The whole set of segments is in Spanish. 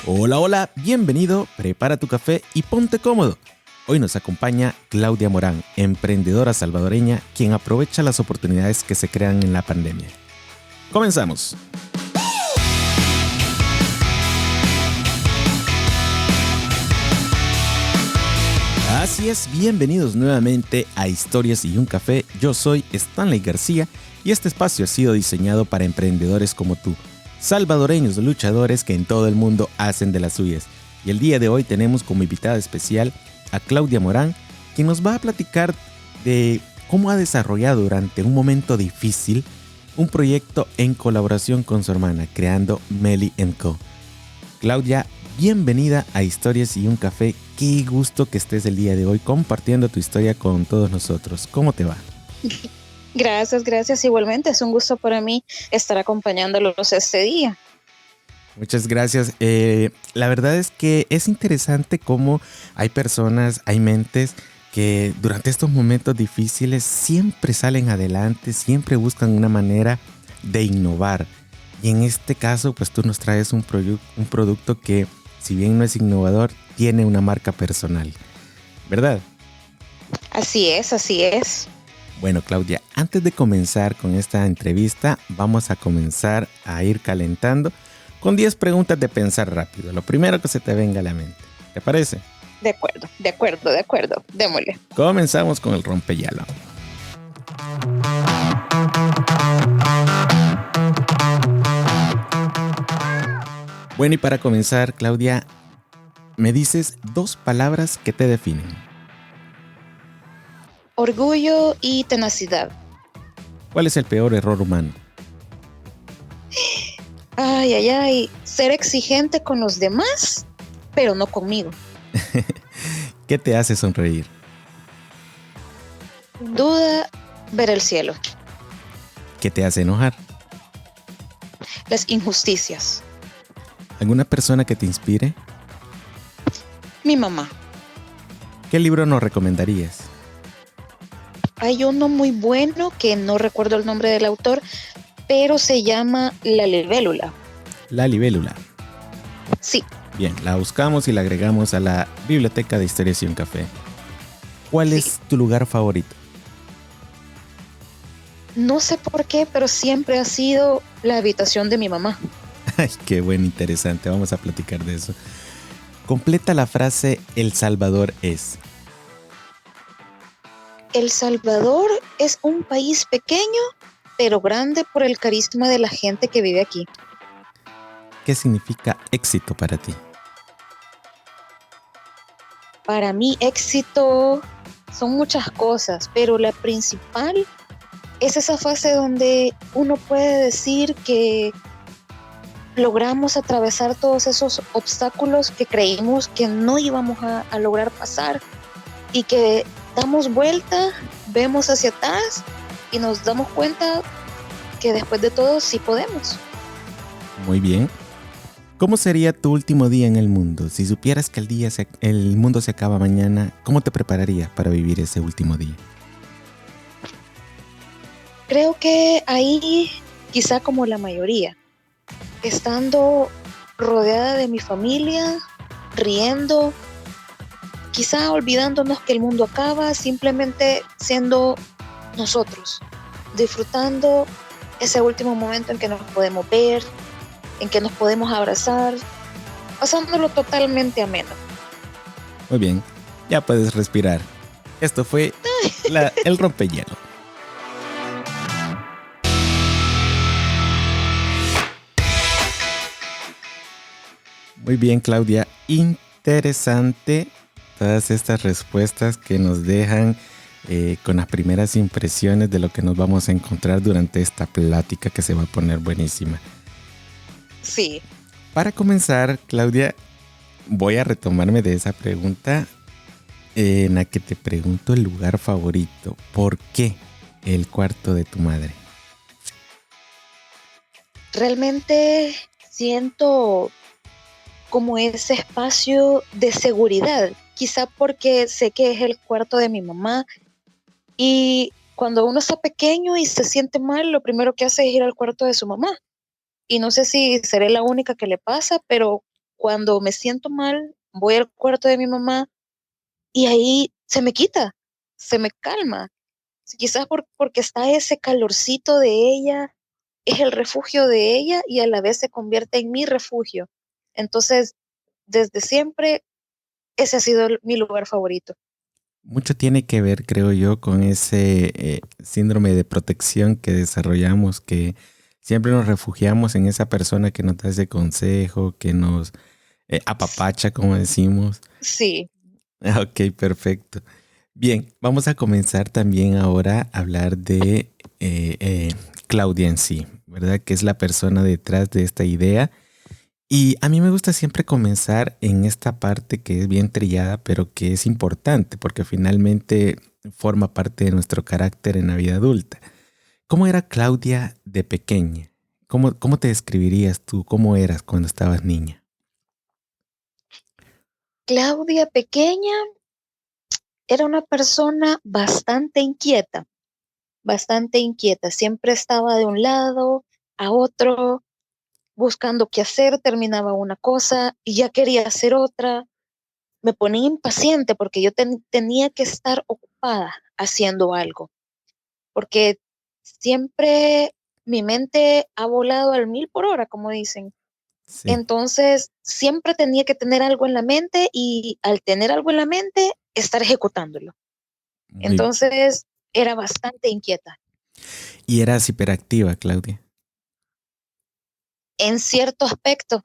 Hola, hola, bienvenido, prepara tu café y ponte cómodo. Hoy nos acompaña Claudia Morán, emprendedora salvadoreña, quien aprovecha las oportunidades que se crean en la pandemia. Comenzamos. Así es, bienvenidos nuevamente a Historias y un Café. Yo soy Stanley García y este espacio ha sido diseñado para emprendedores como tú, salvadoreños luchadores que en todo el mundo hacen de las suyas. Y el día de hoy tenemos como invitada especial a Claudia Morán, quien nos va a platicar de cómo ha desarrollado durante un momento difícil un proyecto en colaboración con su hermana, creando Meli & Co. Claudia, bienvenida a Historias y un Café. Qué gusto que estés el día de hoy compartiendo tu historia con todos nosotros. ¿Cómo te va? Gracias. Igualmente es un gusto para mí estar acompañándolos este día. Muchas gracias. La verdad es que es interesante cómo hay personas, hay mentes que durante estos momentos difíciles siempre salen adelante, siempre buscan una manera de innovar. Y en este caso, pues tú nos traes un producto que, si bien no es innovador, tiene una marca personal, ¿verdad? Así es. Bueno, Claudia, antes de comenzar con esta entrevista, vamos a comenzar a ir calentando con 10 preguntas de pensar rápido. Lo primero que se te venga a la mente. ¿Te parece? De acuerdo. Démosle. Comenzamos con el rompehielo. Bueno, y para comenzar, Claudia, me dices 2 palabras que te definen. Orgullo y tenacidad. ¿Cuál es el peor error humano? Ser exigente con los demás, pero no conmigo. ¿Qué te hace sonreír? Sin duda, ver el cielo. ¿Qué te hace enojar? Las injusticias. ¿Alguna persona que te inspire? Mi mamá. ¿Qué libro nos recomendarías? Hay uno muy bueno que no recuerdo el nombre del autor, pero se llama La Libélula. La Libélula. Sí. Bien, la buscamos y la agregamos a la biblioteca de Historias y un Café. ¿Cuál es tu lugar favorito? No sé por qué, pero siempre ha sido la habitación de mi mamá. Ay, qué bueno, interesante. Vamos a platicar de eso. Completa la frase El Salvador es. El Salvador es un país pequeño, pero grande por el carisma de la gente que vive aquí. ¿Qué significa éxito para ti? Para mí, éxito son muchas cosas, pero la principal es esa fase donde uno puede decir que logramos atravesar todos esos obstáculos que creímos que no íbamos a lograr pasar y que damos vuelta, vemos hacia atrás y nos damos cuenta que después de todo sí podemos. Muy bien. ¿Cómo sería tu último día en el mundo? Si supieras que el mundo se acaba mañana, ¿cómo te prepararías para vivir ese último día? Creo que ahí, quizá como la mayoría, estando rodeada de mi familia, riendo, quizá olvidándonos que el mundo acaba, simplemente siendo nosotros, disfrutando ese último momento en que nos podemos ver, en que nos podemos abrazar, pasándolo totalmente ameno. Muy bien, ya puedes respirar. Esto fue el rompehielo. Muy bien, Claudia. Interesante todas estas respuestas que nos dejan con las primeras impresiones de lo que nos vamos a encontrar durante esta plática que se va a poner buenísima. Sí. Para comenzar, Claudia, voy a retomarme de esa pregunta en la que te pregunto el lugar favorito. ¿Por qué el cuarto de tu madre? Realmente siento como ese espacio de seguridad, quizá porque sé que es el cuarto de mi mamá y cuando uno está pequeño y se siente mal, lo primero que hace es ir al cuarto de su mamá. Y no sé si seré la única que le pasa, pero cuando me siento mal, voy al cuarto de mi mamá y ahí se me quita, se me calma. Quizás porque está ese calorcito de ella, es el refugio de ella y a la vez se convierte en mi refugio. Entonces, desde siempre, ese ha sido mi lugar favorito. Mucho tiene que ver, creo yo, con ese síndrome de protección que desarrollamos, que siempre nos refugiamos en esa persona que nos da ese consejo, que nos apapacha, como decimos. Sí, Ok, perfecto. Bien, vamos a comenzar también ahora a hablar de Claudia en sí, ¿verdad? Que es la persona detrás de esta idea. Y a mí me gusta siempre comenzar en esta parte que es bien trillada, pero que es importante porque finalmente forma parte de nuestro carácter en la vida adulta. ¿Cómo era Claudia de pequeña? ¿Cómo te describirías tú? ¿Cómo eras cuando estabas niña? Claudia pequeña era una persona bastante inquieta. Siempre estaba de un lado a otro, buscando qué hacer, terminaba una cosa y ya quería hacer otra. Me ponía impaciente porque yo tenía que estar ocupada haciendo algo, porque siempre mi mente ha volado al 1000 por hora, como dicen. Sí, Entonces, siempre tenía que tener algo en la mente y al tener algo en la mente, estar ejecutándolo. muy. Entonces, era bastante inquieta. Y eras hiperactiva, Claudia. En cierto aspecto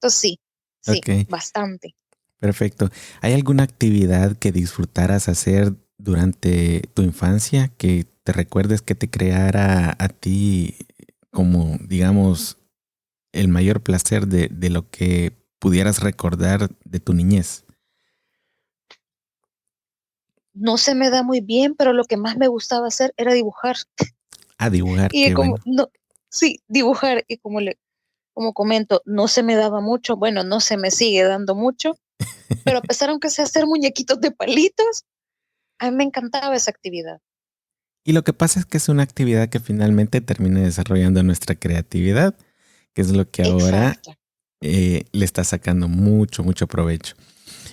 sí, Ok, bastante. perfecto. ¿Hay alguna actividad que disfrutaras hacer durante tu infancia que te recuerdes que te creara a ti como, digamos, el mayor placer de lo que pudieras recordar de tu niñez? No se me da muy bien, pero lo que más me gustaba hacer era dibujar. A dibujar, Y qué como, bueno. no, sí, dibujar, y como comento, no se me daba mucho, bueno, no se me sigue dando mucho, pero a pesar aunque sea hacer muñequitos de palitos, a mí me encantaba esa actividad. Y lo que pasa es que es una actividad que finalmente termina desarrollando nuestra creatividad, que es lo que ahora Exacto, le está sacando mucho, mucho provecho.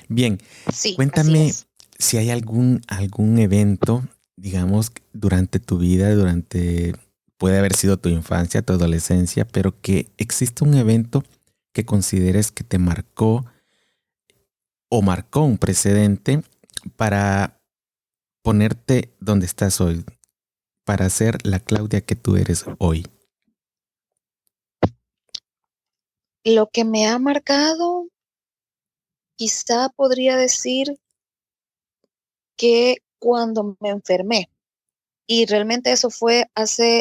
Bien, sí, así cuéntame es. si hay algún evento, digamos, durante tu vida, puede haber sido tu infancia, tu adolescencia, pero que existe un evento que consideres que te marcó o marcó un precedente para ponerte donde estás hoy, para ser la Claudia que tú eres hoy. Lo que me ha marcado, quizá podría decir que cuando me enfermé, y realmente eso fue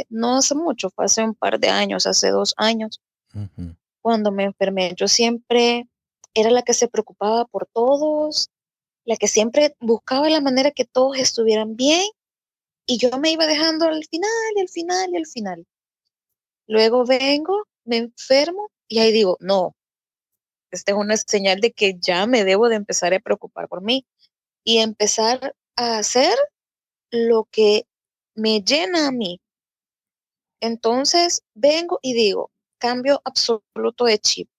no hace mucho, fue hace un par de años, hace 2 años, Ujú. cuando me enfermé. Yo siempre era la que se preocupaba por todos, la que siempre buscaba la manera que todos estuvieran bien y yo me iba dejando al final y al final y al final. Luego vengo, me enfermo y ahí digo, no, esta es una señal de que ya me debo de empezar a preocupar por mí y empezar a hacer lo que me llena a mí. Entonces vengo y digo, cambio absoluto de chip,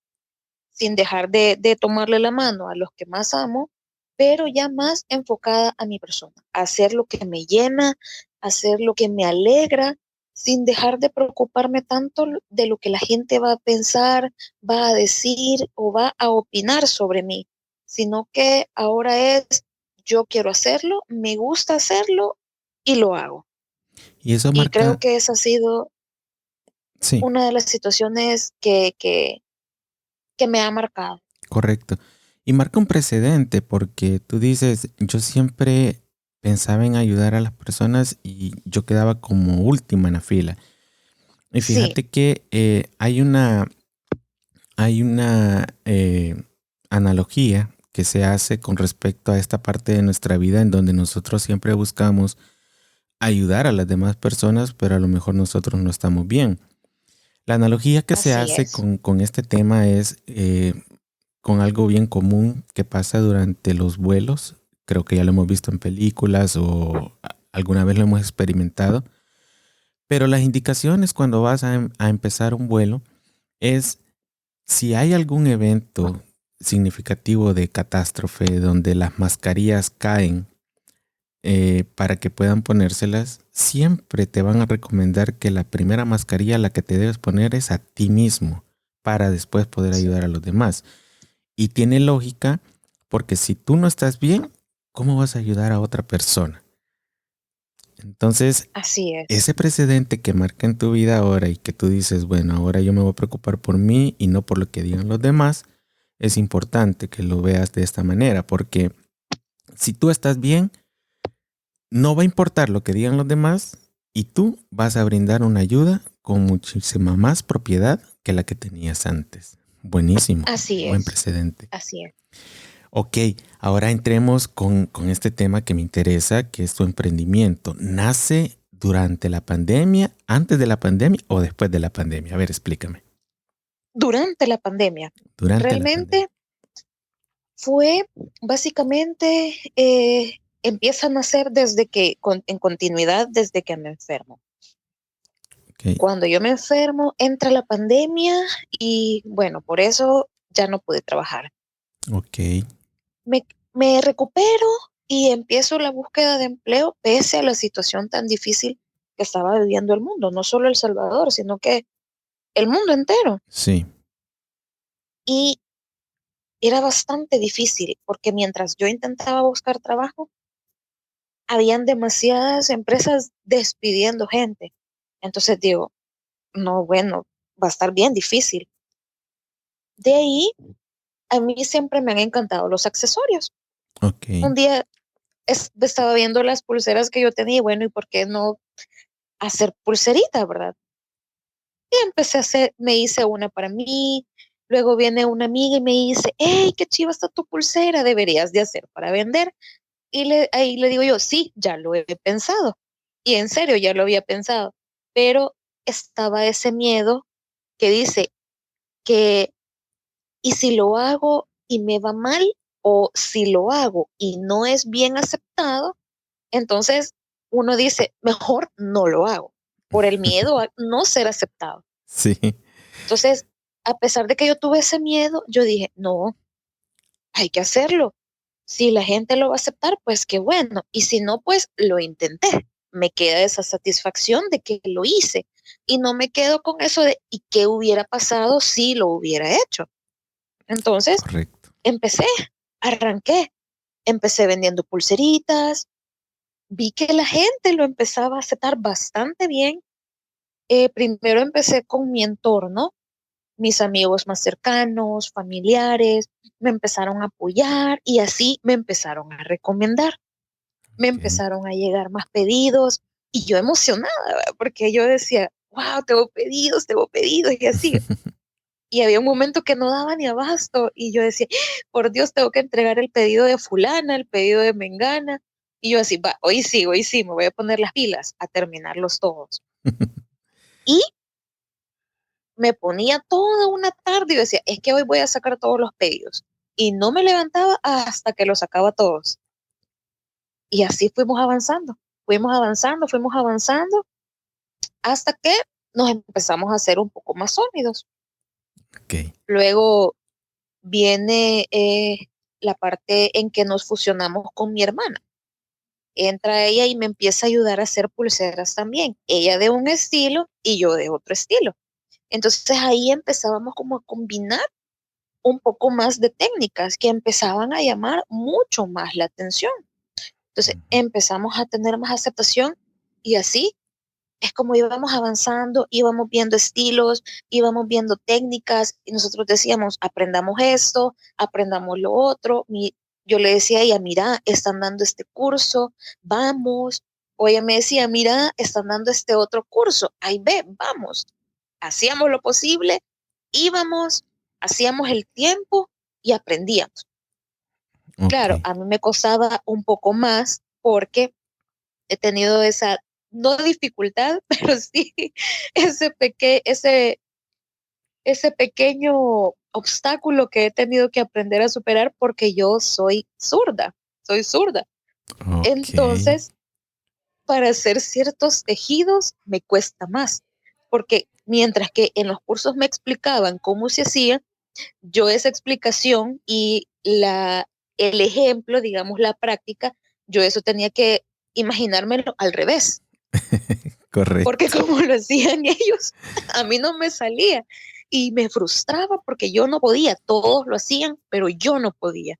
sin dejar de tomarle la mano a los que más amo, pero ya más enfocada a mi persona, a hacer lo que me llena, a hacer lo que me alegra, sin dejar de preocuparme tanto de lo que la gente va a pensar, va a decir o va a opinar sobre mí, sino que ahora es, yo quiero hacerlo, me gusta hacerlo y lo hago. Y eso Y creo marca, que esa ha sido sí, una de las situaciones que me ha marcado. correcto. Y marca un precedente porque tú dices, yo siempre pensaba en ayudar a las personas y yo quedaba como última en la fila. Y Sí, fíjate que hay una analogía que se hace con respecto a esta parte de nuestra vida en donde nosotros siempre buscamos ayudar a las demás personas, pero a lo mejor nosotros no estamos bien. La analogía que se así hace es. con este tema es con algo bien común que pasa durante los vuelos. Creo que ya lo hemos visto en películas o alguna vez lo hemos experimentado. Pero las indicaciones cuando vas a empezar un vuelo es Si hay algún evento significativo de catástrofe donde las mascarillas caen para que puedan ponérselas, siempre te van a recomendar que la primera mascarilla la que te debes poner es a ti mismo para después poder Sí, ayudar a los demás. Y tiene lógica porque si tú no estás bien, ¿cómo vas a ayudar a otra persona? Entonces, así es. ese precedente que marca en tu vida ahora y que tú dices, bueno, ahora yo me voy a preocupar por mí y no por lo que digan los demás, es importante que lo veas de esta manera, porque si tú estás bien, no va a importar lo que digan los demás y tú vas a brindar una ayuda con muchísima más propiedad que la que tenías antes. Buenísimo, Así buen es. precedente. Así es. Ok, ahora entremos con este tema que me interesa, que es tu emprendimiento. ¿Nace durante la pandemia, antes de la pandemia o después de la pandemia? A ver, explícame. Durante la pandemia, Durante la pandemia. realmente fue básicamente, empiezan a nacer en continuidad desde que me enfermo. Ok, Cuando yo me enfermo, entra la pandemia y bueno, por eso ya no pude trabajar. ok, Me recupero y empiezo la búsqueda de empleo pese a la situación tan difícil que estaba viviendo el mundo, no solo El Salvador, sino que el mundo entero. sí, Y era bastante difícil porque mientras yo intentaba buscar trabajo, habían demasiadas empresas despidiendo gente. Entonces digo, no, bueno, va a estar bien difícil. De ahí, a mí siempre me han encantado los accesorios. ok, Un día estaba viendo las pulseras que yo tenía y bueno, ¿y por qué no hacer pulseritas, verdad? Y empecé a hacer, me hice una para mí, luego viene una amiga y me dice, hey, qué chiva está tu pulsera, deberías de hacer para vender. Y ahí le digo yo, sí, ya lo he pensado. Y en serio, ya lo había pensado. Pero estaba ese miedo que dice que, ¿y si lo hago y me va mal? O si lo hago y no es bien aceptado, entonces uno dice, mejor no lo hago, por el miedo a no ser aceptado. sí, Entonces, a pesar de que yo tuve ese miedo, yo dije, no, hay que hacerlo. Si la gente lo va a aceptar, pues qué bueno. Y si no, pues lo intenté. Me queda esa satisfacción de que lo hice. Y no me quedo con eso de, ¿y qué hubiera pasado si lo hubiera hecho? Entonces, correcto. empecé, arranqué, empecé vendiendo pulseritas, vi que la gente lo empezaba a aceptar bastante bien. Primero empecé con mi entorno, mis amigos más cercanos, familiares, me empezaron a apoyar y así me empezaron a recomendar. Me Ok. empezaron a llegar más pedidos y yo emocionada, ¿verdad? Porque yo decía, wow, tengo pedidos y así. Y había un momento que no daba ni abasto y yo decía, por Dios, tengo que entregar el pedido de fulana, el pedido de mengana. Y yo así, va, hoy sí, me voy a poner las pilas a terminarlos todos. Y me ponía toda una tarde y decía, es que hoy voy a sacar todos los pedidos. Y no me levantaba hasta que los sacaba todos. Y así fuimos avanzando hasta que nos empezamos a hacer un poco más sólidos. Ok, Luego viene la parte en que nos fusionamos con mi hermana. Entra ella y me empieza a ayudar a hacer pulseras también. Ella de un estilo y yo de otro estilo. Entonces ahí empezábamos como a combinar un poco más de técnicas que empezaban a llamar mucho más la atención. Entonces empezamos a tener más aceptación y así es como íbamos avanzando, íbamos viendo estilos, íbamos viendo técnicas y nosotros decíamos, aprendamos esto, aprendamos lo otro. Yo le decía a ella, mira, están dando este curso, vamos. O ella me decía, mira, están dando este otro curso, ahí ve, vamos. Hacíamos lo posible, íbamos, hacíamos el tiempo y aprendíamos. ok. Claro, a mí me costaba un poco más porque he tenido esa, no dificultad, pero sí ese pequeño obstáculo que he tenido que aprender a superar porque yo soy zurda. Ok. Entonces, para hacer ciertos tejidos me cuesta más, porque mientras que en los cursos me explicaban cómo se hacía, yo esa explicación y el ejemplo, digamos, la práctica, yo eso tenía que imaginármelo al revés, porque Correcto. como lo hacían ellos, a mí no me salía y me frustraba porque yo no podía, todos lo hacían, pero yo no podía.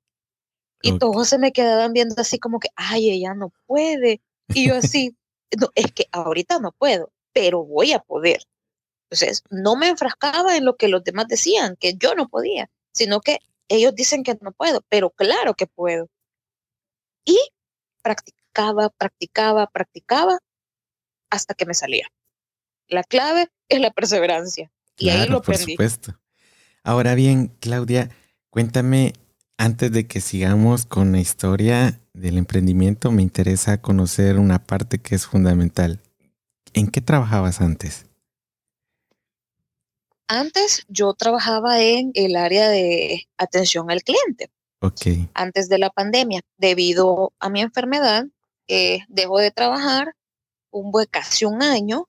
Y Ok. todos se me quedaban viendo así como que, ay, ella no puede. Y yo así, no, es que ahorita no puedo, pero voy a poder. Entonces, no me enfrascaba en lo que los demás decían, que yo no podía, sino que ellos dicen que no puedo, pero claro que puedo. Y practicaba, practicaba, practicaba hasta que me salía. La clave es la perseverancia. Y ahí lo Claro, por aprendí. supuesto. Ahora bien, Claudia, cuéntame, antes de que sigamos con la historia del emprendimiento, me interesa conocer una parte que es fundamental. ¿En qué trabajabas antes? Antes yo trabajaba en el área de atención al cliente, Ok, antes de la pandemia. Debido a mi enfermedad, dejo de trabajar casi un año.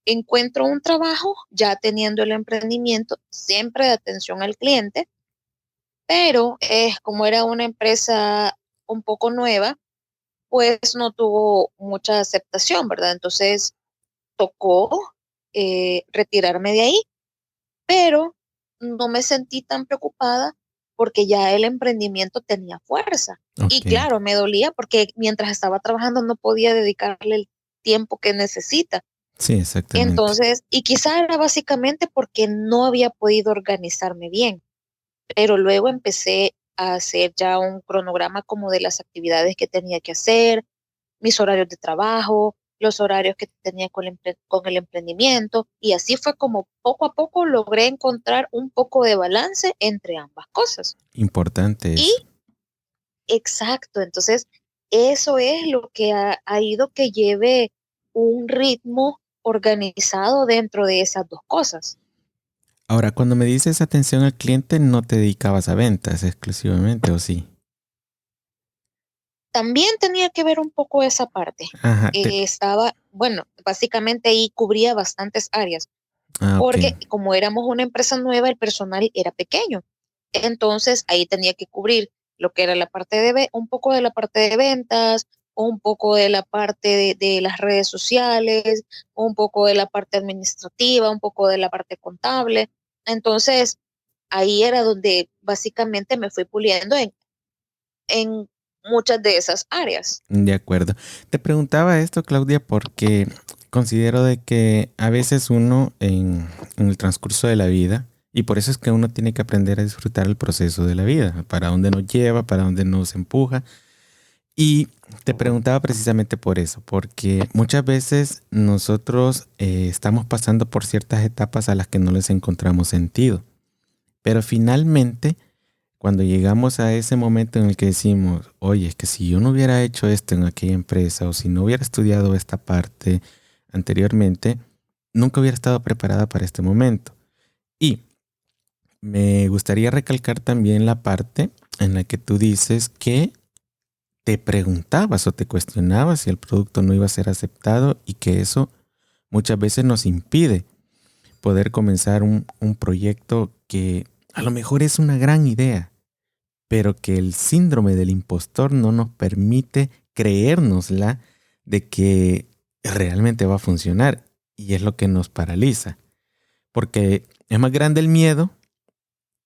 Encuentro un trabajo ya teniendo el emprendimiento siempre de atención al cliente, pero como era una empresa un poco nueva, pues no tuvo mucha aceptación, ¿verdad? Entonces tocó retirarme de ahí, pero no me sentí tan preocupada porque ya el emprendimiento tenía fuerza. Y ok, claro, me dolía porque mientras estaba trabajando no podía dedicarle el tiempo que necesita. sí, exactamente. Entonces, y quizá era básicamente porque no había podido organizarme bien, pero luego empecé a hacer ya un cronograma como de las actividades que tenía que hacer, mis horarios de trabajo, los horarios que tenía con el emprendimiento, y así fue como poco a poco logré encontrar un poco de balance entre ambas cosas. Importante Y eso. exacto, entonces eso es lo que ha ido que lleve un ritmo organizado dentro de esas dos cosas. Ahora, cuando me dices atención al cliente, no te dedicabas a ventas exclusivamente, ¿o sí? También tenía que ver un poco esa parte. Ajá, Bueno, básicamente ahí cubría bastantes áreas, ok. porque como éramos una empresa nueva, el personal era pequeño. Entonces ahí tenía que cubrir lo que era la parte un poco de la parte de ventas, un poco de la parte de las redes sociales, un poco de la parte administrativa, un poco de la parte contable. Entonces ahí era donde básicamente me fui puliendo en muchas de esas áreas. De acuerdo. Te preguntaba esto, Claudia, porque considero de que a veces uno en el transcurso de la vida, y por eso es que uno tiene que aprender a disfrutar el proceso de la vida, para dónde nos lleva, para dónde nos empuja. Y te preguntaba precisamente por eso, porque muchas veces nosotros estamos pasando por ciertas etapas a las que no les encontramos sentido, pero finalmente cuando llegamos a ese momento en el que decimos, oye, es que si yo no hubiera hecho esto en aquella empresa o si no hubiera estudiado esta parte anteriormente, nunca hubiera estado preparada para este momento. Y me gustaría recalcar también la parte en la que tú dices que te preguntabas o te cuestionabas si el producto no iba a ser aceptado y que eso muchas veces nos impide poder comenzar un proyecto que a lo mejor es una gran idea, pero que el síndrome del impostor no nos permite creérnosla de que realmente va a funcionar y es lo que nos paraliza, porque es más grande el miedo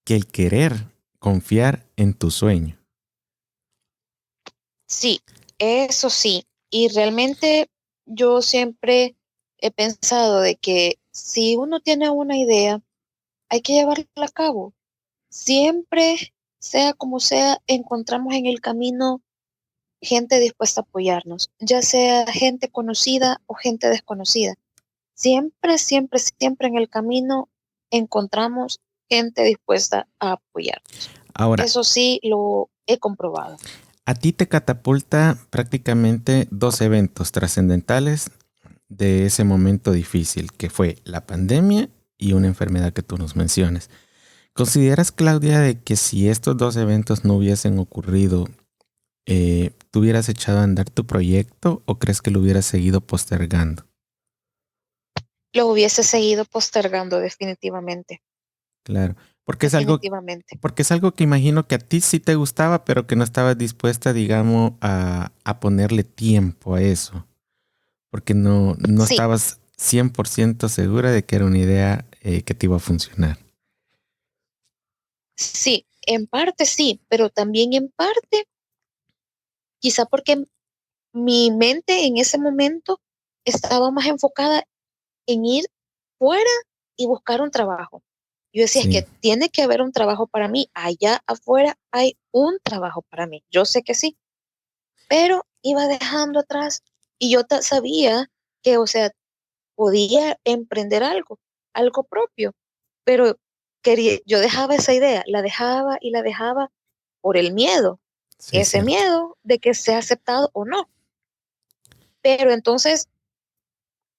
que el querer confiar en tu sueño. Sí, eso sí. Y realmente yo siempre he pensado de que si uno tiene una idea, hay que llevarla a cabo. Siempre, sea como sea, encontramos en el camino gente dispuesta a apoyarnos, ya sea gente conocida o gente desconocida. Siempre, siempre, siempre en el camino encontramos gente dispuesta a apoyarnos. Ahora, Eso sí lo he comprobado. a ti te catapulta prácticamente dos eventos trascendentales de ese momento difícil, que fue la pandemia y una enfermedad que tú nos mencionas. ¿Consideras, Claudia, de que si estos dos eventos no hubiesen ocurrido, tú hubieras echado a andar tu proyecto o crees que lo hubieras seguido postergando? Lo hubiese seguido postergando definitivamente. Claro. Porque es algo, definitivamente. porque es algo que imagino que a ti sí te gustaba, pero que no estabas dispuesta, digamos, a ponerle tiempo a eso. Porque no Sí, estabas 100% segura de que era una idea que te iba a funcionar. sí, en parte sí, pero también en parte, quizá porque mi mente en ese momento estaba más enfocada en ir fuera y buscar un trabajo. Yo decía, es Sí, que tiene que haber un trabajo para mí. Allá afuera hay un trabajo para mí. Yo sé que sí, pero iba dejando atrás y yo sabía que, o sea, podía emprender algo, algo propio, pero yo dejaba esa idea, la dejaba y la dejaba por el miedo, sí es ese cierto. miedo de que sea aceptado o no. Pero entonces,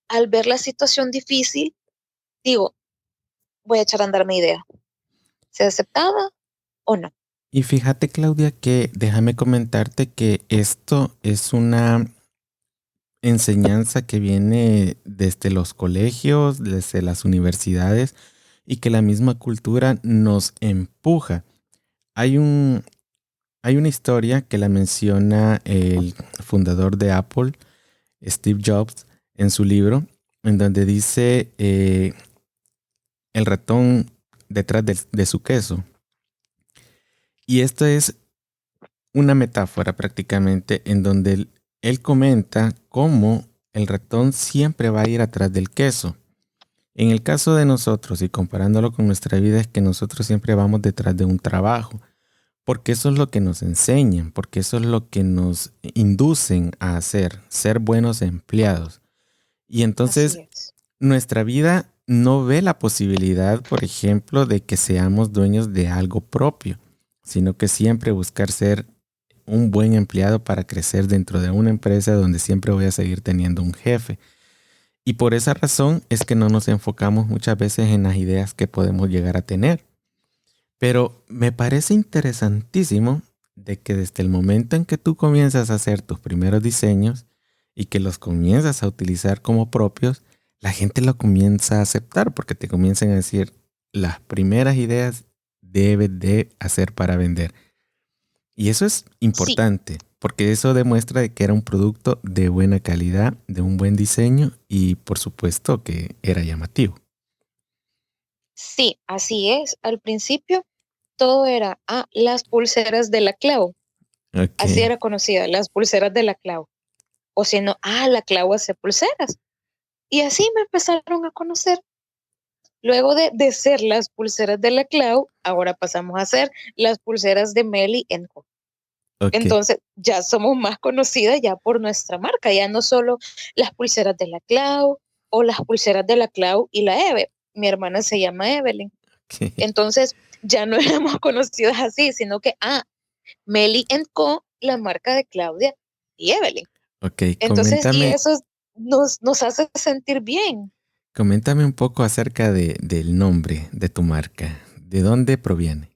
al ver la situación difícil, digo, voy a echar a andar mi idea. ¿Se aceptaba o no? Y fíjate, Claudia, que déjame comentarte que esto es una enseñanza que viene desde los colegios, desde las universidades y que la misma cultura nos empuja. Hay un, hay una historia que la menciona el fundador de Apple, Steve Jobs, en su libro, en donde dice el ratón detrás de su queso. Y esto es una metáfora prácticamente en donde él comenta cómo el ratón siempre va a ir atrás del queso. En el caso de nosotros y comparándolo con nuestra vida es que nosotros siempre vamos detrás de un trabajo, porque eso es lo que nos enseñan, porque eso es lo que nos inducen a hacer, ser buenos empleados. Y Así entonces es. nuestra vida no ve la posibilidad, por ejemplo, de que seamos dueños de algo propio, sino que siempre buscar ser un buen empleado para crecer dentro de una empresa donde siempre voy a seguir teniendo un jefe. Y por esa razón es que no nos enfocamos muchas veces en las ideas que podemos llegar a tener. Pero me parece interesantísimo de que desde el momento en que tú comienzas a hacer tus primeros diseños y que los comienzas a utilizar como propios, la gente lo comienza a aceptar porque te comienzan a decir las primeras ideas debes de hacer para vender. Y eso es Sí, importante, porque eso demuestra de que era un producto de buena calidad, de un buen diseño y por supuesto que era llamativo. sí, así es. Al principio todo era, las pulseras de la Clau. Ok, Así era conocida, las pulseras de la Clau. O si no, la Clau hace pulseras. Y así me empezaron a conocer. Luego de ser las pulseras de la Clau, ahora pasamos a ser las pulseras de Meli Co. ok, Entonces, ya somos más conocidas ya por nuestra marca, ya no solo las pulseras de la Clau o las pulseras de la Clau y la Eve. Mi hermana se llama Evelyn. ok, Entonces, ya no éramos conocidas así, sino que, Meli Co., la marca de Claudia y Evelyn. ok. Entonces, y eso nos hace sentir bien. Coméntame un poco acerca del nombre de tu marca. ¿De dónde proviene?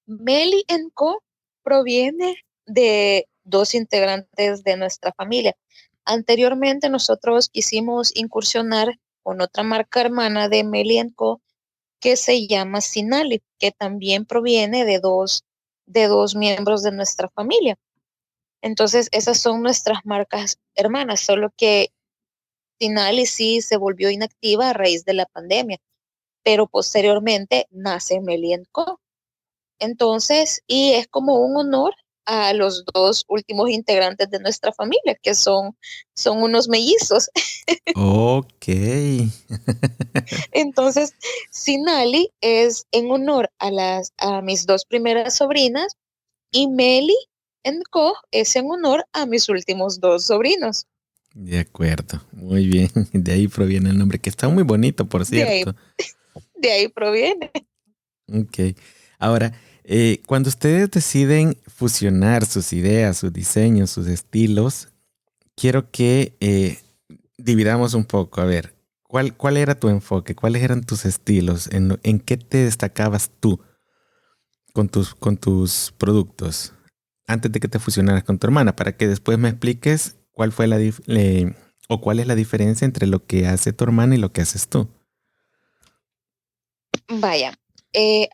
Meli Co. proviene de dos integrantes de nuestra familia. Anteriormente nosotros quisimos incursionar con otra marca hermana de Meli Co. que se llama Sinali, que también proviene de dos miembros de nuestra familia. Entonces, esas son nuestras marcas hermanas, solo que Sinali sí se volvió inactiva a raíz de la pandemia, pero posteriormente nace Meli Co. Entonces, y es como un honor a los dos últimos integrantes de nuestra familia, que son unos mellizos. Ok. Entonces, Sinali es en honor a mis dos primeras sobrinas y Meli Co es en honor a mis últimos dos sobrinos. De acuerdo. Muy bien. De ahí proviene el nombre, que está muy bonito, por De ahí, cierto. de ahí proviene. Ok. Ahora, cuando ustedes deciden fusionar sus ideas, sus diseños, sus estilos, quiero que dividamos un poco. A ver, ¿cuál era tu enfoque? ¿Cuáles eran tus estilos? ¿En qué te destacabas tú con tus productos antes de que te fusionaras con tu hermana? Para que después me expliques cuál fue o cuál es la diferencia entre lo que hace tu hermana y lo que haces tú. Vaya, eh,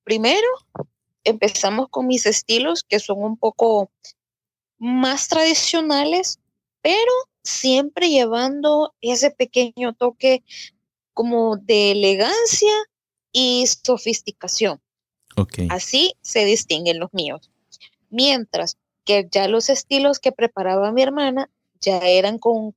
primero empezamos con mis estilos que son un poco más tradicionales, pero siempre llevando ese pequeño toque como de elegancia y sofisticación. Ok, Así se distinguen los míos. Mientras que ya los estilos que preparaba mi hermana ya eran con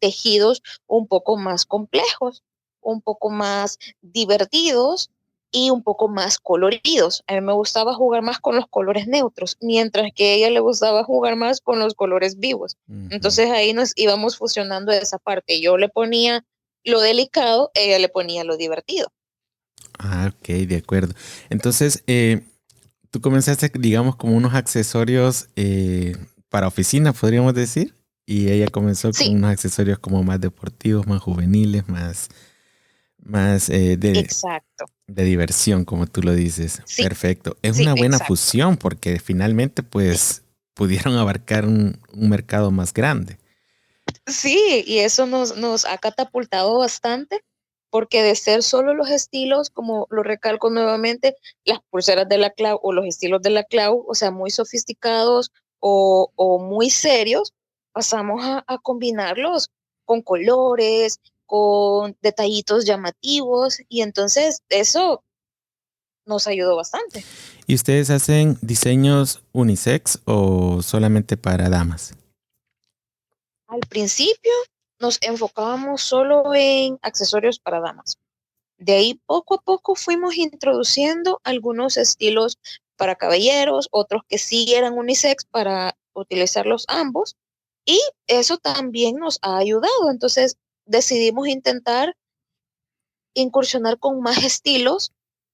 tejidos un poco más complejos, un poco más divertidos y un poco más coloridos. A mí me gustaba jugar más con los colores neutros, mientras que a ella le gustaba jugar más con los colores vivos. ujú. Entonces ahí nos íbamos fusionando de esa parte. Yo le ponía lo delicado, ella le ponía lo divertido. Ah, ok, de acuerdo. Entonces, tú comenzaste, digamos, como unos accesorios para oficina, podríamos decir, y ella comenzó con Sí, unos accesorios como más deportivos, más juveniles, más exacto. de diversión, como tú lo dices. Sí, Perfecto. Es sí, una buena exacto. fusión porque finalmente, pues, pudieron abarcar un mercado más grande. Sí, y eso nos ha catapultado bastante, porque de ser solo los estilos, como lo recalco nuevamente, las pulseras de la Clau o los estilos de la Clau, o sea, muy sofisticados o muy serios, pasamos a combinarlos con colores, con detallitos llamativos, y entonces eso nos ayudó bastante. ¿Y ustedes hacen diseños unisex o solamente para damas? Al principio nos enfocábamos solo en accesorios para damas. De ahí poco a poco fuimos introduciendo algunos estilos para caballeros, otros que sí eran unisex para utilizarlos ambos. Y eso también nos ha ayudado. Entonces decidimos intentar incursionar con más estilos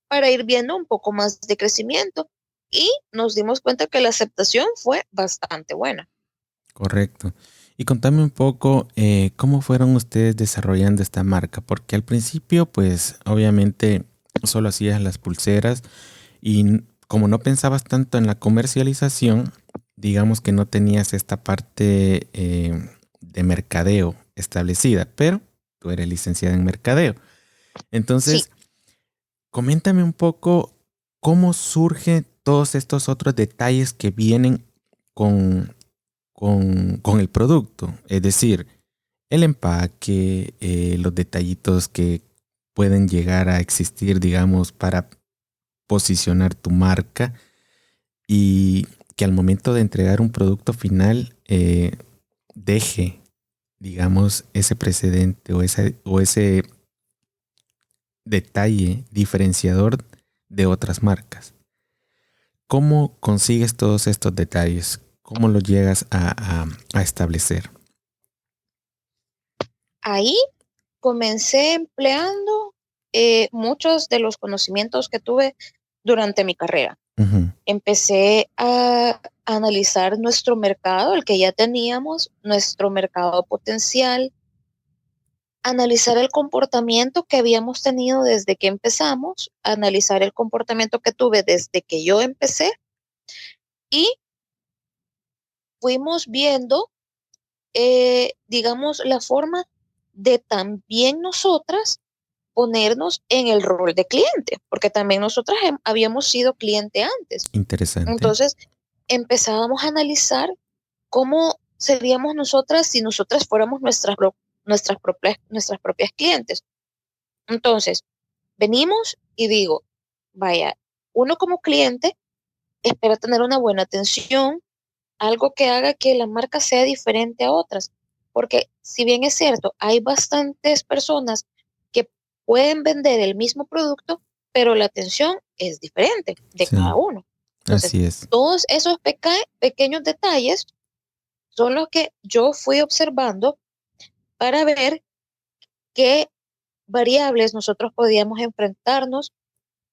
para ir viendo un poco más de crecimiento. Y nos dimos cuenta que la aceptación fue bastante buena. Correcto. Y contame un poco cómo fueron ustedes desarrollando esta marca, porque al principio, pues obviamente solo hacías las pulseras y como no pensabas tanto en la comercialización, digamos que no tenías esta parte de mercadeo establecida, pero tú eres licenciada en mercadeo. Sí, Entonces, coméntame un poco cómo surgen todos estos otros detalles que vienen con con el producto. Es decir, el empaque, los detallitos que pueden llegar a existir, digamos, para posicionar tu marca y que al momento de entregar un producto final deje, digamos, ese precedente o ese detalle diferenciador de otras marcas. ¿Cómo consigues todos estos detalles? ¿Cómo los llegas a establecer? ahí comencé empleando muchos de los conocimientos que tuve durante mi carrera. Ujú. Empecé a analizar nuestro mercado, el que ya teníamos, nuestro mercado potencial, analizar el comportamiento que habíamos tenido desde que empezamos, analizar el comportamiento que tuve desde que yo empecé y fuimos viendo, digamos, la forma de también nosotras ponernos en el rol de cliente, porque también nosotras habíamos sido cliente antes. Interesante. Entonces, empezábamos a analizar cómo seríamos nosotras si nosotras fuéramos nuestras propias clientes. Entonces, venimos y digo, vaya, uno como cliente espera tener una buena atención, algo que haga que la marca sea diferente a otras, porque si bien es cierto, hay bastantes personas que pueden vender el mismo producto, pero la atención es diferente de cada Sí, uno. Entonces, así es. todos esos pequeños detalles son los que yo fui observando para ver qué variables nosotros podíamos enfrentarnos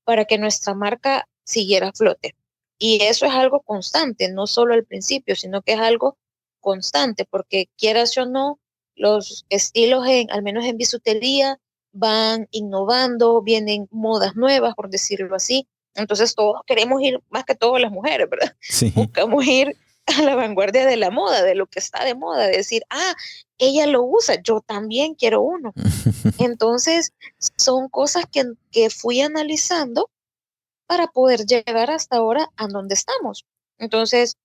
para que nuestra marca siguiera a flote. Y eso es algo constante, no solo al principio, sino que es algo constante, porque quieras o no, los estilos, al menos en bisutería, van innovando, vienen modas nuevas, por decirlo así. Entonces todos queremos ir, más que todo las mujeres, ¿verdad? Sí, Buscamos ir a la vanguardia de la moda, de lo que está de moda, decir, ella lo usa, yo también quiero uno. Entonces, son cosas que fui analizando para poder llegar hasta ahora a donde estamos. Entonces,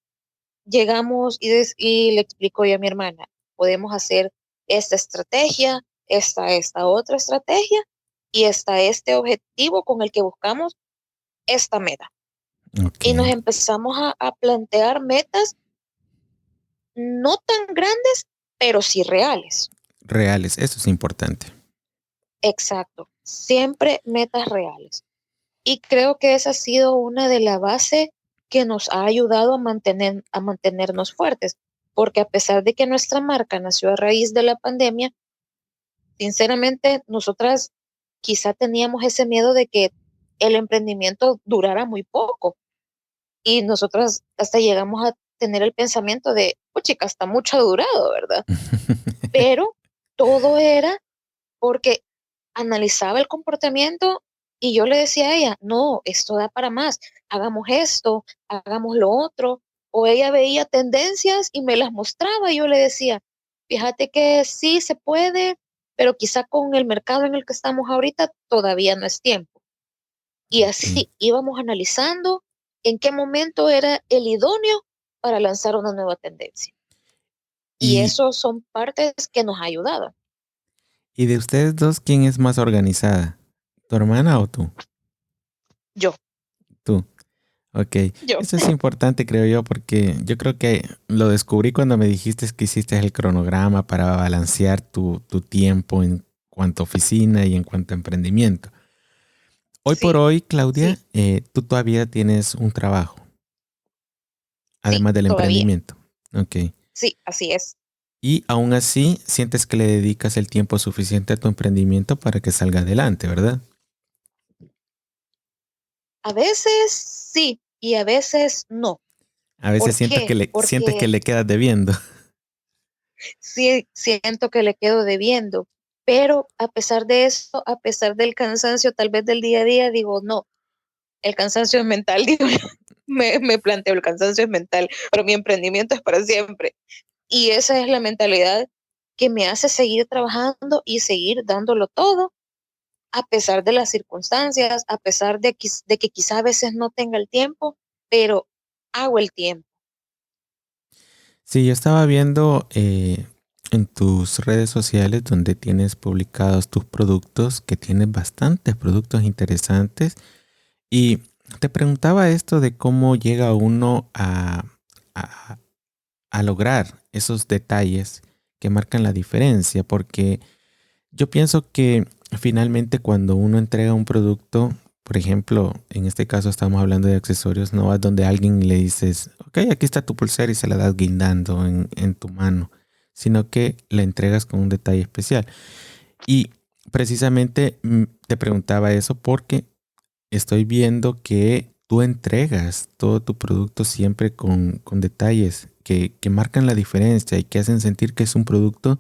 llegamos y le explico yo a mi hermana, podemos hacer esta estrategia, esta otra estrategia y está este objetivo con el que buscamos esta meta. Y nos Ok, empezamos a plantear metas no tan grandes, pero sí reales. reales, eso es importante. Exacto, siempre metas reales. Y creo que esa ha sido una de las bases que nos ha ayudado a mantenernos fuertes, porque a pesar de que nuestra marca nació a raíz de la pandemia, sinceramente nosotras quizá teníamos ese miedo de que el emprendimiento durara muy poco y nosotras hasta llegamos a tener el pensamiento de, pues chica, está mucho ha durado, ¿verdad? Pero todo era porque analizaba el comportamiento y yo le decía a ella, no, esto da para más, hagamos esto, hagamos lo otro. O ella veía tendencias y me las mostraba y yo le decía, fíjate que sí se puede, pero quizá con el mercado en el que estamos ahorita todavía no es tiempo. Y Ok. así íbamos analizando en qué momento era el idóneo para lanzar una nueva tendencia. Y Y, eso son partes que nos ayudaban. y de ustedes dos, ¿quién es más organizada? ¿Tu hermana o tú? Yo, Tú. Ok. yo. Eso es importante, creo yo, porque yo creo que lo descubrí cuando me dijiste que hiciste el cronograma para balancear tu tiempo en cuanto a oficina y en cuanto a emprendimiento. Hoy por Sí, hoy, Claudia, sí, tú todavía tienes un trabajo, sí, además del todavía. emprendimiento. Ok. Sí, así es. Y aún así, sientes que le dedicas el tiempo suficiente a tu emprendimiento para que salga adelante, ¿verdad? A veces sí y a veces no. A veces ¿Por qué? sientes que Porque le quedas debiendo. sí siento que le quedo debiendo, pero a pesar de eso, a pesar del cansancio tal vez del día a día, digo, no, el cansancio es mental, digo yo. Me planteo, el cansancio es mental, pero mi emprendimiento es para siempre. Y esa es la mentalidad que me hace seguir trabajando y seguir dándolo todo a pesar de las circunstancias, a pesar de que quizá a veces no tenga el tiempo, pero hago el tiempo. Sí, yo estaba viendo en tus redes sociales donde tienes publicados tus productos, que tienes bastantes productos interesantes. Y te preguntaba esto de cómo llega uno a, a lograr esos detalles que marcan la diferencia, porque yo pienso que finalmente cuando uno entrega un producto, por ejemplo, en este caso estamos hablando de accesorios, no vas donde alguien le dices, ok, aquí está tu pulsera y se la das guindando en tu mano, sino que la entregas con un detalle especial. Y precisamente te preguntaba eso porque estoy viendo que tú entregas todo tu producto siempre con detalles que marcan la diferencia y que hacen sentir que es un producto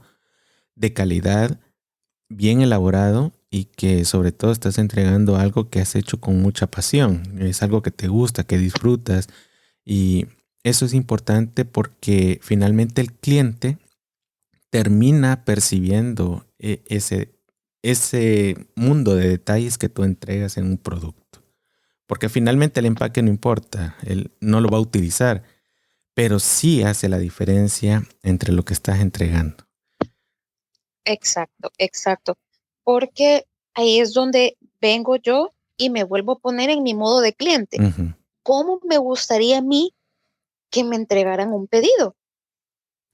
de calidad, bien elaborado y que sobre todo estás entregando algo que has hecho con mucha pasión. Es algo que te gusta, que disfrutas y eso es importante porque finalmente el cliente termina percibiendo ese mundo de detalles que tú entregas en un producto. Porque finalmente el empaque no importa, él no lo va a utilizar, pero sí hace la diferencia entre lo que estás entregando. Exacto, exacto. Porque ahí es donde vengo yo y me vuelvo a poner en mi modo de cliente. Ujú. ¿Cómo me gustaría a mí que me entregaran un pedido?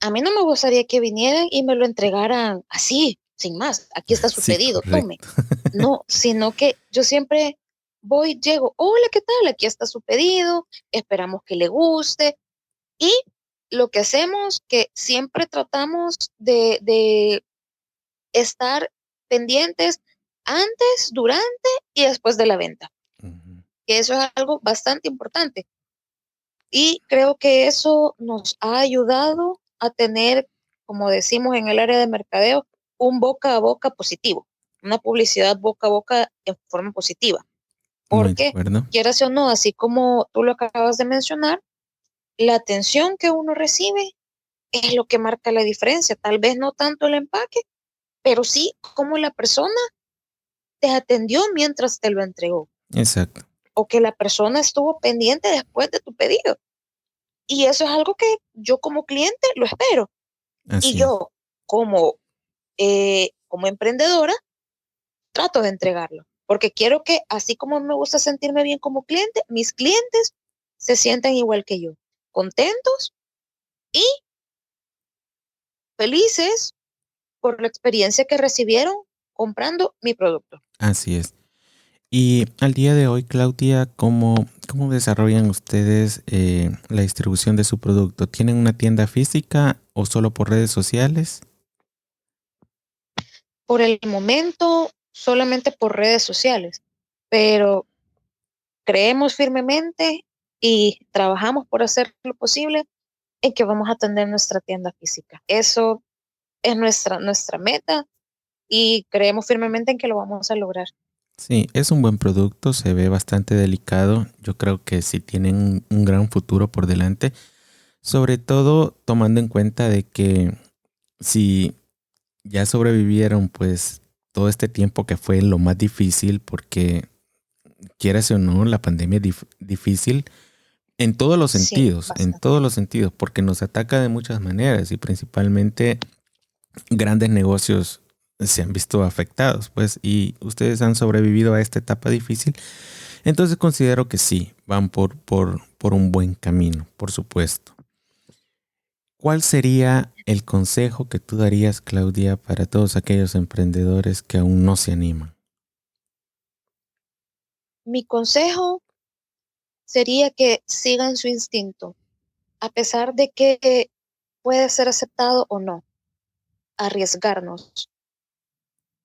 A mí no me gustaría que vinieran y me lo entregaran así, sin más. Aquí está su Sí, pedido, tome. correcto. No, sino que yo siempre voy, llego, hola, ¿qué tal? Aquí está su pedido, esperamos que le guste. Y lo que hacemos, que siempre tratamos de estar pendientes antes, durante y después de la venta, Ujú. que eso es algo bastante importante. Y creo que eso nos ha ayudado a tener, como decimos en el área de mercadeo, un boca a boca positivo, una publicidad boca a boca en forma positiva. Muy de Porque, acuerdo. quieras o no, así como tú lo acabas de mencionar, la atención que uno recibe es lo que marca la diferencia. Tal vez no tanto el empaque, pero sí cómo la persona te atendió mientras te lo entregó. Exacto. O que la persona estuvo pendiente después de tu pedido. Y eso es algo que yo como cliente lo espero. Así Y es. yo como emprendedora trato de entregarlo. Porque quiero que, así como me gusta sentirme bien como cliente, mis clientes se sientan igual que yo. Contentos y felices por la experiencia que recibieron comprando mi producto. Así es. Y al día de hoy, Claudia, ¿cómo desarrollan ustedes la distribución de su producto? ¿Tienen una tienda física o solo por redes sociales? Por el momento, solamente por redes sociales, pero creemos firmemente y trabajamos por hacer lo posible en que vamos a tener nuestra tienda física. Eso es nuestra meta y creemos firmemente en que lo vamos a lograr. Sí, es un buen producto, se ve bastante delicado. Yo creo que sí tienen un gran futuro por delante, sobre todo tomando en cuenta de que si ya sobrevivieron pues todo este tiempo que fue lo más difícil, porque quieras o no, la pandemia es difícil Sí, en bastante. todos los sentidos, porque nos ataca de muchas maneras y principalmente grandes negocios se han visto afectados, pues, y ustedes han sobrevivido a esta etapa difícil. Entonces considero que sí, van por un buen camino, por supuesto. ¿Cuál sería el consejo que tú darías, Claudia, para todos aquellos emprendedores que aún no se animan? Mi consejo sería que sigan su instinto, a pesar de que puede ser aceptado o no, arriesgarnos,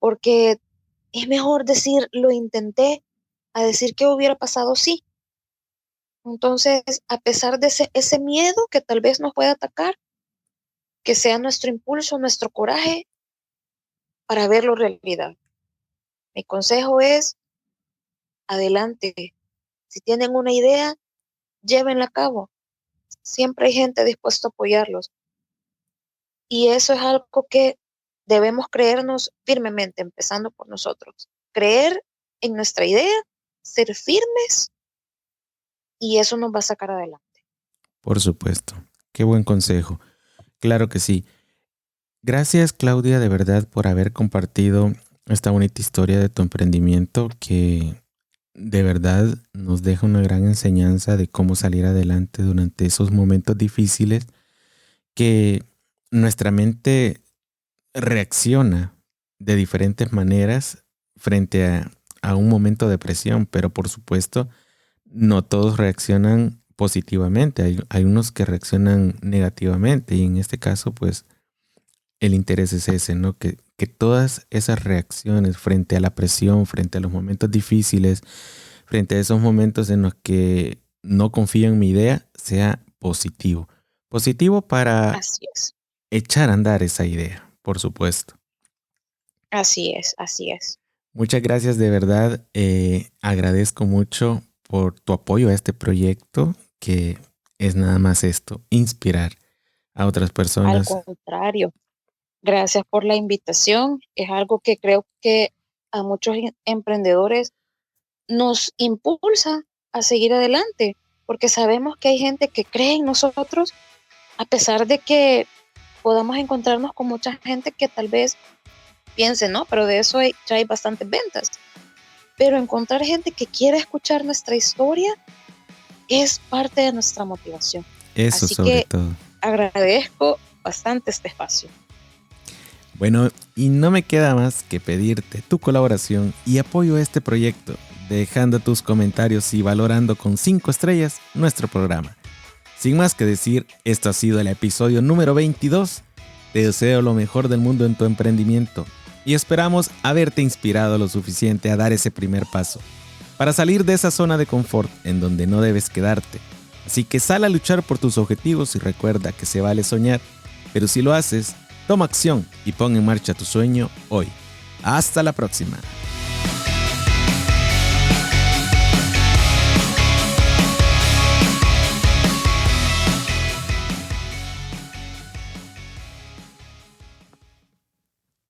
porque es mejor decir lo intenté a decir qué hubiera pasado si. Entonces, a pesar de ese miedo que tal vez nos pueda atacar, que sea nuestro impulso, nuestro coraje para verlo realidad. Mi consejo es, adelante. Si tienen una idea, llévenla a cabo. Siempre hay gente dispuesta a apoyarlos. Y eso es algo que debemos creernos firmemente, empezando por nosotros. Creer en nuestra idea, ser firmes y eso nos va a sacar adelante. Por supuesto. Qué buen consejo. Claro que sí. Gracias, Claudia, de verdad por haber compartido esta bonita historia de tu emprendimiento que de verdad nos deja una gran enseñanza de cómo salir adelante durante esos momentos difíciles que nuestra mente reacciona de diferentes maneras frente a un momento de presión, pero por supuesto no todos reaccionan positivamente, hay unos que reaccionan negativamente y en este caso pues el interés es ese, ¿no? Que todas esas reacciones frente a la presión, frente a los momentos difíciles, frente a esos momentos en los que no confío en mi idea, sea positivo. Positivo para Así es, echar a andar esa idea, por supuesto. así es, así es. Muchas gracias de verdad. Agradezco mucho por tu apoyo a este proyecto, que es nada más esto, inspirar a otras Al personas. contrario, gracias por la invitación. Es algo que creo que a muchos emprendedores nos impulsa a seguir adelante, porque sabemos que hay gente que cree en nosotros, a pesar de que podamos encontrarnos con mucha gente que tal vez piense, no, pero de eso ya hay bastantes ventas. Pero encontrar gente que quiera escuchar nuestra historia es parte de nuestra motivación. Eso Así sobre que todo. agradezco bastante este espacio. Bueno, y no me queda más que pedirte tu colaboración y apoyo a este proyecto, dejando tus comentarios y valorando con 5 estrellas nuestro programa. Sin más que decir, esto ha sido el episodio número 22. Te deseo lo mejor del mundo en tu emprendimiento y esperamos haberte inspirado lo suficiente a dar ese primer paso para salir de esa zona de confort en donde no debes quedarte. Así que sal a luchar por tus objetivos y recuerda que se vale soñar, pero si lo haces, toma acción y pon en marcha tu sueño hoy. Hasta la próxima.